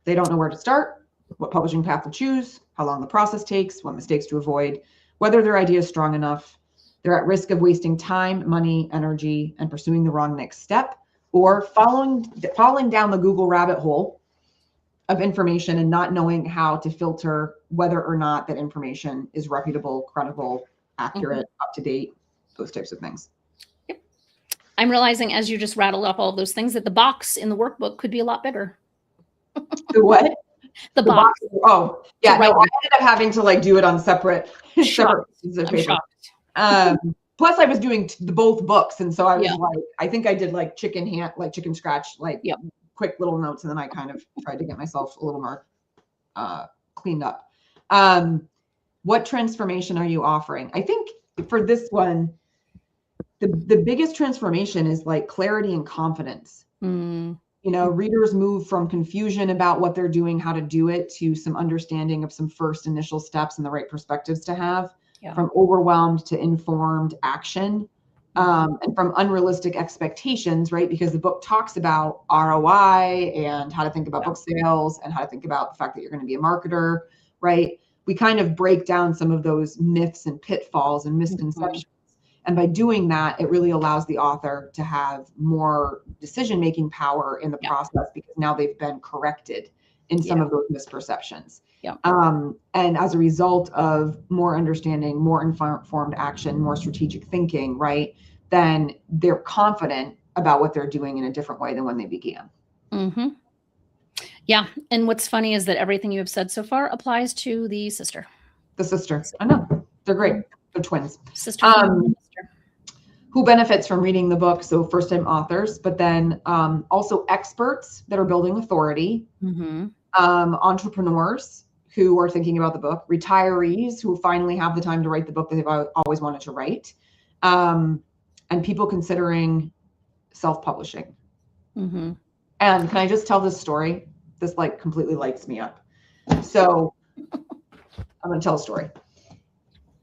They don't know where to start, what publishing path to choose, how long the process takes, what mistakes to avoid, whether their idea is strong enough. They're at risk of wasting time, money, energy, and pursuing the wrong next step, or falling down the Google rabbit hole of information and not knowing how to filter whether or not that information is reputable, credible, accurate, up to date, those types of things.
Yep. I'm realizing as you just rattled off all of those things that the box in the workbook could be a lot bigger.
The what?
The box.
Oh, yeah. No, I ended up having to like do it on separate pieces of paper. Plus, I was doing both books, and so I was like, I think I did like chicken scratch, like quick little notes, and then I kind of tried to get myself a little more cleaned up. What transformation are you offering? I think for this one, the biggest transformation is like clarity and confidence. You know, readers move from confusion about what they're doing, how to do it, to some understanding of some first initial steps and the right perspectives to have, from overwhelmed to informed action, and from unrealistic expectations, right? Because the book talks about ROI and how to think about book sales and how to think about the fact that you're going to be a marketer, right? We kind of break down some of those myths and pitfalls and misconceptions. And by doing that, it really allows the author to have more decision-making power in the process, because now they've been corrected in some of those misperceptions. And as a result of more understanding, more informed action, more strategic thinking, right, then they're confident about what they're doing in a different way than when they began.
Yeah. And what's funny is that everything you have said so far applies to the sister.
The sister. I know. They're great. They're twins.
Sister.
Who benefits from reading the book? So first-time authors, but then also experts that are building authority, entrepreneurs who are thinking about the book, retirees who finally have the time to write the book that they've always wanted to write, and people considering self-publishing. And can I just tell this story? This like completely lights me up. So I'm going to tell a story.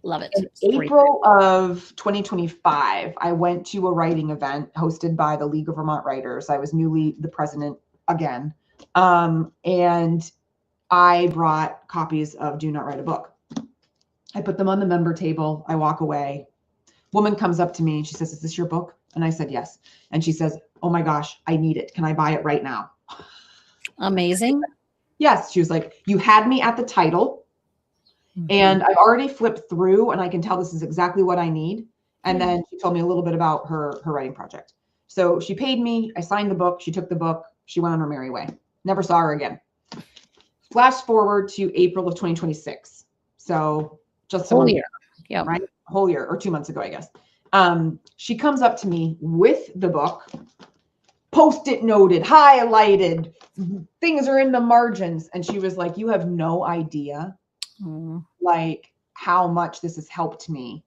Love it.
In April of 2025, I went to a writing event hosted by the League of Vermont Writers. I was newly the president again. And I brought copies of Do Not Write a Book. I put them on the member table. I walk away. Woman comes up to me and she says, "Is this your book?" And I said, "Yes." And she says, "Oh my gosh, I need it. Can I buy it right now?"
Amazing.
Yes. She was like, "You had me at the title. And I've already flipped through and I can tell this is exactly what I need." And then she told me a little bit about her writing project. So she paid me, I signed the book, she took the book, she went on her merry way. Never saw her again. Flash forward to April of 2026. So just a whole year. Right? A whole year or 2 months ago, I guess. She comes up to me with the book, Post-it noted, highlighted, things are in the margins. And she was like, "You have no idea like how much this has helped me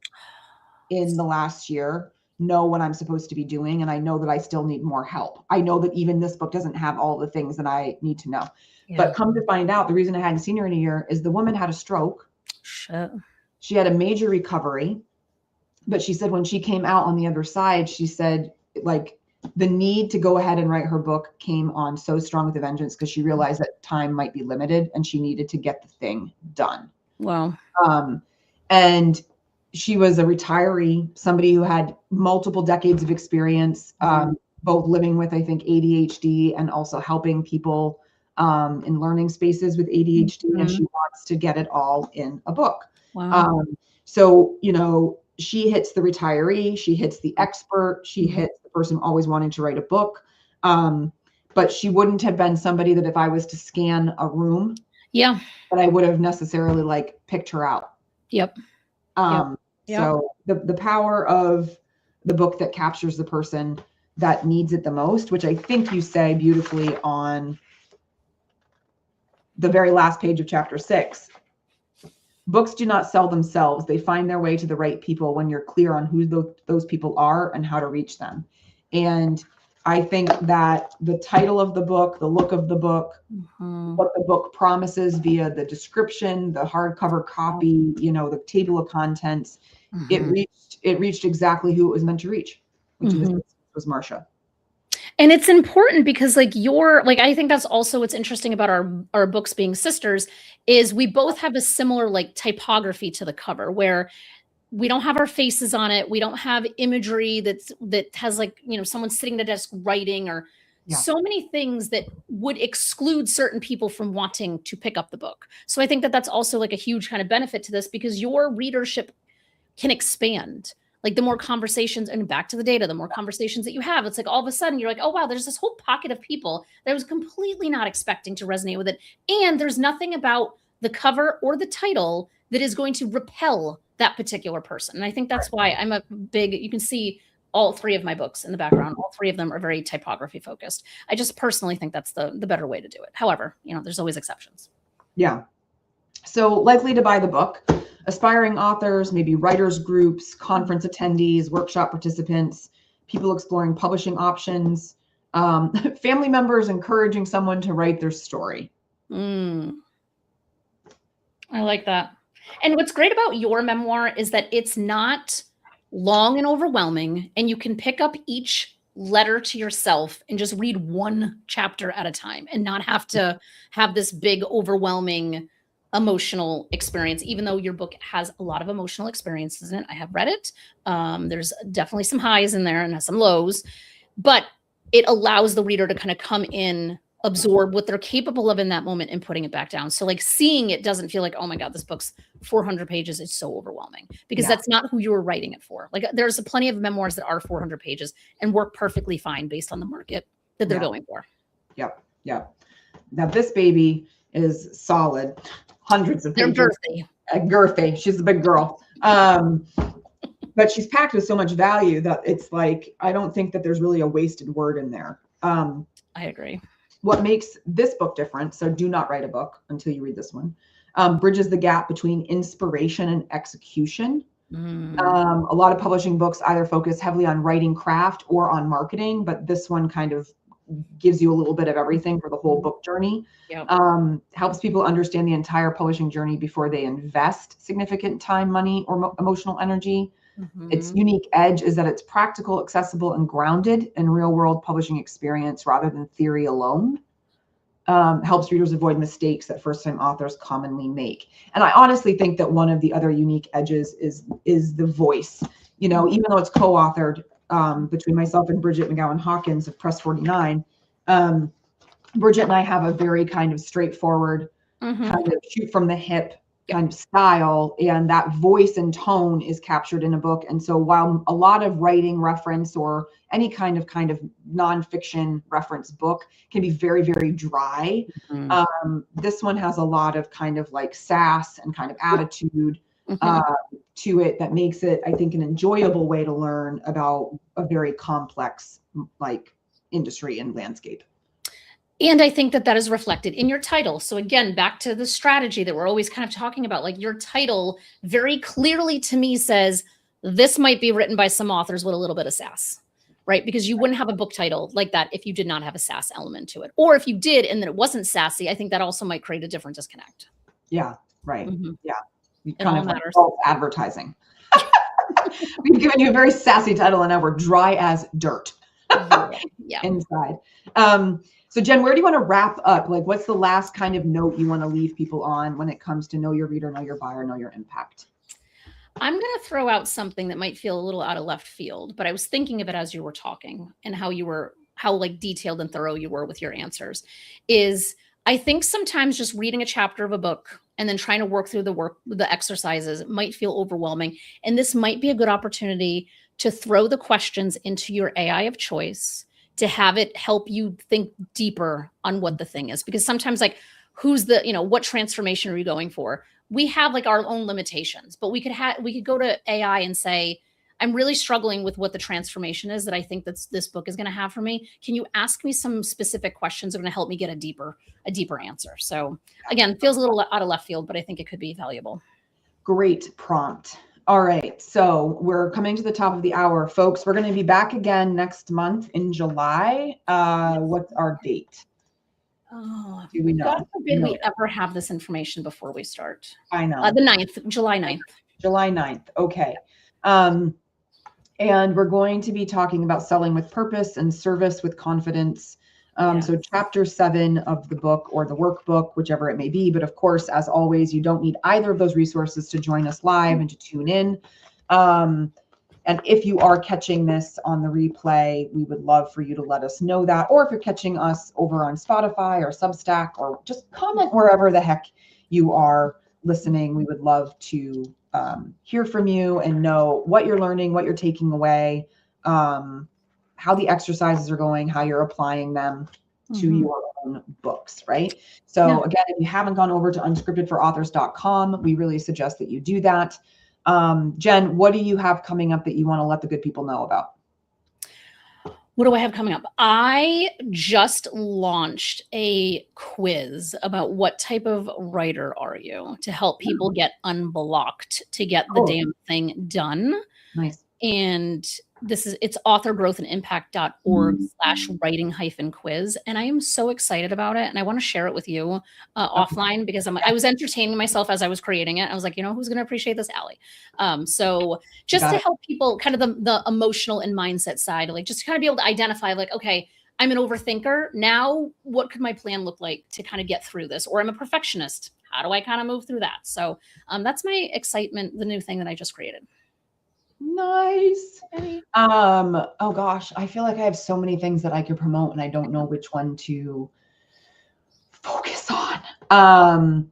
in the last year, know what I'm supposed to be doing. And I know that I still need more help. I know that even this book doesn't have all the things that I need to know." But come to find out, the reason I hadn't seen her in a year is the woman had a stroke. She had a major recovery. But she said when she came out on the other side, she said like the need to go ahead and write her book came on so strong with a vengeance, because she realized that time might be limited and she needed to get the thing done.
Wow.
And she was a retiree, somebody who had multiple decades of experience, both living with, I think, ADHD and also helping people in learning spaces with ADHD. And she wants to get it all in a book.
Wow.
So, you know, she hits the retiree, she hits the expert, she hits the person always wanting to write a book. But she wouldn't have been somebody that if I was to scan a room, that I would have necessarily like picked her out. Um,
Yep.
So the power of the book that captures the person that needs it the most, which I think you say beautifully on the very last page of chapter 6. Books do not sell themselves. They find their way to the right people when you're clear on who those people are and how to reach them. And I think that the title of the book, the look of the book, what the book promises via the description, the hardcover copy, you know, the table of contents, it reached exactly who it was meant to reach, which in this case was Marcia.
And it's important because like I think that's also what's interesting about our books being sisters is we both have a similar like typography to the cover where we don't have our faces on it. We don't have imagery that has like, you know, someone sitting at a desk writing or so many things that would exclude certain people from wanting to pick up the book. So I think that that's also like a huge kind of benefit to this because your readership can expand. Like the more conversations, and back to the data, the more conversations that you have, it's like all of a sudden you're like, oh wow, there's this whole pocket of people that I was completely not expecting to resonate with it. And there's nothing about the cover or the title that is going to repel that particular person. And I think that's why I'm a big, you can see all 3 of my books in the background. All 3 of them are very typography focused. I just personally think that's the better way to do it. However, you know, there's always exceptions.
Yeah. So likely to buy the book. Aspiring authors, maybe writers groups, conference attendees, workshop participants, people exploring publishing options, family members encouraging someone to write their story.
I like that. And what's great about your memoir is that it's not long and overwhelming, and you can pick up each letter to yourself and just read 1 chapter at a time and not have to have this big, overwhelming emotional experience, even though your book has a lot of emotional experiences in it. I have read it. There's definitely some highs in there and some lows, but it allows the reader to kind of come in, absorb what they're capable of in that moment and putting it back down. So like seeing it doesn't feel like, oh my God, this book's 400 pages. It's so overwhelming because that's not who you were writing it for. Like there's plenty of memoirs that are 400 pages and work perfectly fine based on the market that they're going for.
Yep. Now this baby is solid. Hundreds of pages.
They're girthy.
Girthy. She's a big girl. But she's packed with so much value that it's like, I don't think that there's really a wasted word in there.
I agree.
What makes this book different, so do not write a book until you read this one, bridges the gap between inspiration and execution. A lot of publishing books either focus heavily on writing craft or on marketing, but this one kind of gives you a little bit of everything for the whole book journey. Helps people understand the entire publishing journey before they invest significant time, money, or emotional energy. Its unique edge is that it's practical, accessible, and grounded in real-world publishing experience rather than theory alone. Helps readers avoid mistakes that first-time authors commonly make. And I honestly think that one of the other unique edges is the voice. You know, even though it's co-authored between myself and Bridget McGowan Hawkins of Press 49, Bridget and I have a very kind of straightforward, kind of shoot from the hip kind of style, and that voice and tone is captured in a book. And so while a lot of writing reference or any kind of nonfiction reference book can be very, very dry, this one has a lot of kind of like sass and kind of attitude to it that makes it, I think, an enjoyable way to learn about a very complex like industry and landscape.
And I think that that is reflected in your title. So again, back to the strategy that we're always kind of talking about, like your title very clearly to me says, this might be written by some authors with a little bit of sass, right? Because you wouldn't have a book title like that if you did not have a sass element to it. Or if you did, and then it wasn't sassy, I think that also might create a different disconnect.
Yeah, right. Yeah. You
It
kind
all
of like
matters.
false advertising. We've given you a very sassy title and now we're dry as dirt inside. So Jen, where do you want to wrap up? Like, what's the last kind of note you want to leave people on when it comes to know your reader, know your buyer, know your impact?
I'm going to throw out something that might feel a little out of left field, but I was thinking of it as you were talking and how like detailed and thorough you were with your answers. Is I think sometimes just reading a chapter of a book and then trying to work through the exercises might feel overwhelming. And this might be a good opportunity to throw the questions into your AI of choice, to have it help you think deeper on what the thing is. Because sometimes like, what transformation are you going for? we have like our own limitations, but we could go to AI and say, I'm really struggling with what the transformation is that I think this book is going to have for me. Can you ask me some specific questions that are going to help me get a deeper answer? So again, feels a little out of left field, but I think it could be valuable.
Great prompt. All right, so we're coming to the top of the hour, folks. We're going to be back again next month in July. What's our date?
Oh,
do we know?
God forbid we ever have this information before we start.
I know.
The 9th, July 9th.
July 9th. Okay. And we're going to be talking about selling with purpose and service with confidence. So chapter 7 of the book or the workbook, whichever it may be. But of course, as always, you don't need either of those resources to join us live and to tune in. And if you are catching this on the replay, we would love for you to let us know that. Or if you're catching us over on Spotify or Substack, or just comment wherever the heck you are listening, we would love to hear from you and know what you're learning, what you're taking away, how the exercises are going, how you're applying them to your own books, right? So again, if you haven't gone over to unscriptedforauthors.com, we really suggest that you do that. Jenn, what do you have coming up that you want to let the good people know about?
What do I have coming up? I just launched a quiz about what type of writer are you, to help people get unblocked to get the damn thing done.
Nice.
And it's authorgrowthandimpact.org/writing-quiz. And I am so excited about it. And I want to share it with you offline, because I was entertaining myself as I was creating it. I was like, who's going to appreciate this, Allie? So just to help people kind of the emotional and mindset side, like just to kind of be able to identify like, okay, I'm an overthinker. Now, what could my plan look like to kind of get through this? Or I'm a perfectionist. How do I kind of move through that? So that's my excitement, the new thing that I just created.
Nice. Oh gosh, I feel like I have so many things that I could promote and I don't know which one to focus on.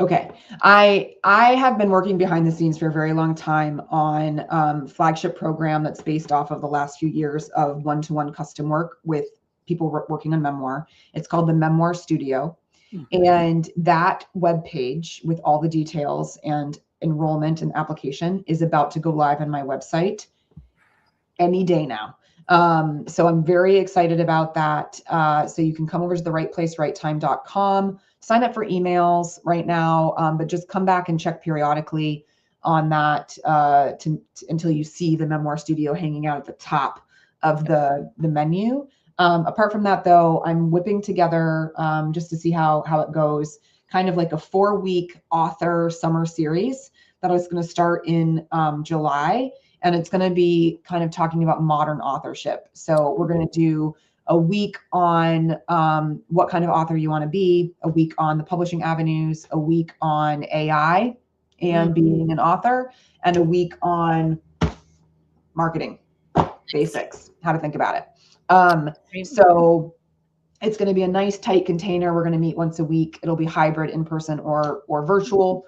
Okay. I have been working behind the scenes for a very long time on flagship program that's based off of the last few years of one-to-one custom work with people working on memoir. It's called the Memoir Studio. And that webpage with all the details and enrollment and application is about to go live on my website any day now. So I'm very excited about that. So you can come over to the rightplacerightTime.com, sign up for emails right now, but just come back and check periodically on that until you see the Memoir Studio hanging out at the top of the menu. Apart from that, though, I'm whipping together just to see how it goes, kind of like a 4-week author summer series that I was going to start in July. And it's going to be kind of talking about modern authorship. So we're going to do a week on what kind of author you want to be, a week on the publishing avenues, a week on AI and being an author, and a week on marketing basics, how to think about it. So it's going to be a nice tight container. We're going to meet once a week. It'll be hybrid, in person or virtual.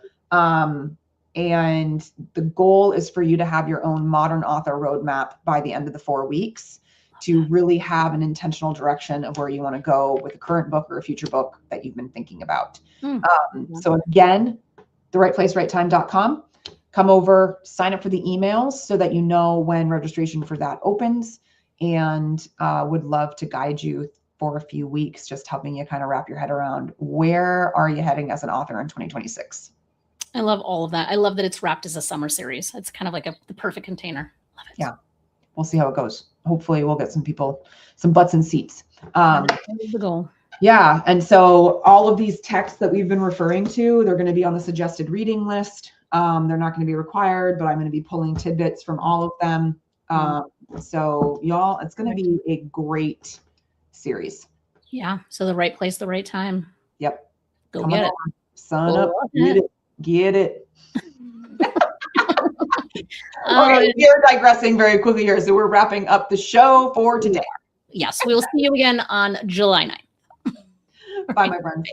And the goal is for you to have your own modern author roadmap by the end of the 4 weeks, to really have an intentional direction of where you want to go with a current book or a future book that you've been thinking about. So again, therightplacerightTime.com. Come over, sign up for the emails so that you know when registration for that opens, and would love to guide you for a few weeks, just helping you kind of wrap your head around where are you heading as an author in 2026.
I love all of that. I love that it's wrapped as a summer series. It's kind of like the perfect container. Love it.
Yeah. We'll see how it goes. Hopefully we'll get some people, some butts in seats.
That is the goal.
Yeah. And so all of these texts that we've been referring to, they're going to be on the suggested reading list. They're not going to be required, but I'm going to be pulling tidbits from all of them. So y'all, it's going to be a great series.
Yeah. So the right place, the right time.
Yep.
Go get it.
Sign up. Get it. Okay, we are digressing very quickly here. So we're wrapping up the show for today.
Yes. We will see you again on July 9th.
Bye, my friends.